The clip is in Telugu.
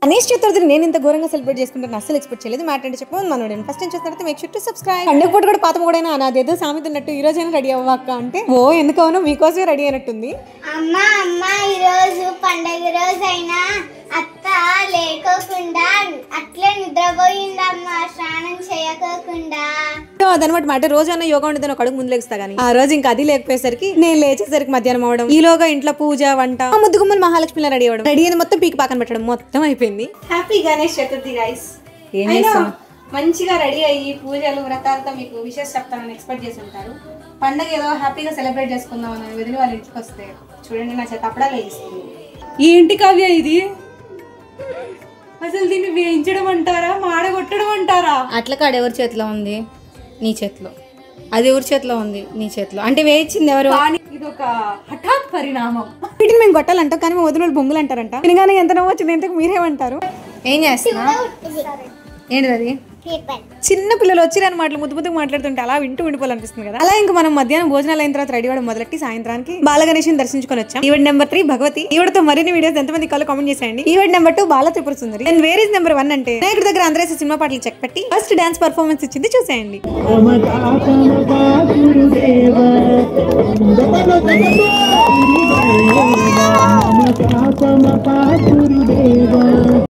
గణేష్ చతుర్థిని నేను ఇంత ఘోరంగా సెలబ్రేట్ చేసుకుంటాను అసలు ఎక్స్పెక్ట్ చేయలేదు. మాట అంటే చెప్పు మనోడు ఫస్ట్ టైం చూస్తే మేక్ షూర్ టు సబ్స్క్రైబ్. పండుగ పూట కూడా పాత కూడా నాదేదో సామెత ఉన్నట్టు ఈ రోజైనా రెడీ అవ్వక్క అంటే ఓ ఎందుకవును మీకోసమే రెడీ అయినట్టుంది. అమ్మా అమ్మా ఈ రోజు పండగ రోజు అయినా అత్త లేకోకుండా అట్లే నిద్రపోయిందమ్మా స్నానం చేయకోకుండా. అదనమాట మాట రోజు అన్న యోగా ఉండేది ఒక అడుగు ముందు లేస్తా కానీ ఆ రోజు ఇంకా అది లేకపోయేసరికి నేను లేచేసరికి మధ్యాహ్నం అవడం, ఈలోగా ఇంట్లో పూజ వంట ముద్దు గుమ్మలు మహాలక్ష్మిలా రెడీ అవ్వడం, రెడీ అయింది మొత్తం పీకి పాకన పెట్టడం మొత్తం అయిపోయింది. Happy Ganesh Chaturthi guys. మంచిగా రెడీ అయ్యి పూజలు వ్రతాలతో మీకు విషెస్ చెప్తానని ఎక్స్పెక్ట్ చేసి ఉంటారు. పండగ ఏదో హ్యాపీగా సెలబ్రేట్ చేసుకుందాం అని వదిలి వాళ్ళ ఇంటికి వస్తే చూడండి నా చేత అప్పుడా లేస్తుంది. ఏంటి కావ్య ఇది? అసలు దీన్ని వేయించడం అంటారా మాడగొట్టడం అంటారా? అట్ల కాడ ఎవరి చేతిలో ఉంది? నీ చేతిలో. అది ఎవరి చేతిలో ఉంది? నీ చేతిలో. అంటే వేయించింది ఎవరు? ఇది ఒక హఠాత్ పరిణామం. వీటిని మేము గొట్టాలంటాం కానీ మా వదిన బొంగులు అంటారంట. వినగానే ఎంత నవ్వు వచ్చింది, ఎంతకు మీరేమంటారు? ఏం చేస్తున్నా? ఏంటిది అది? చిన్న పిల్లలు వచ్చిరని మాటలు ముద్దు ముద్దుకు మాట్లాడుతుంటే అలా వింటూ ఉండిపోవాలనిపిస్తుంది కదా. అలా ఇంకా మనం మధ్యాహ్నం భోజనాలు అయిన తర్వాత రెడీ అవ్వడం మొదలెట్టి సాయంత్రానికి బాలగణేష్ని దర్శించుకొని వచ్చాం. Event number 3 Bhagavati. ఈవిడతో మరిన్ని వీడియోస్ ఎంతమంది కాలో కామెంట్ చేసేయండి. Event number 2 Bala Tripura Sundari. And where is number 1 అంటే వినాయకుడి దగ్గర అందరేసి సినిమా పాటలు చెక్ పెట్టి ఫస్ట్ డాన్స్ పర్ఫార్మెన్స్ ఇచ్చింది చూసేయండి.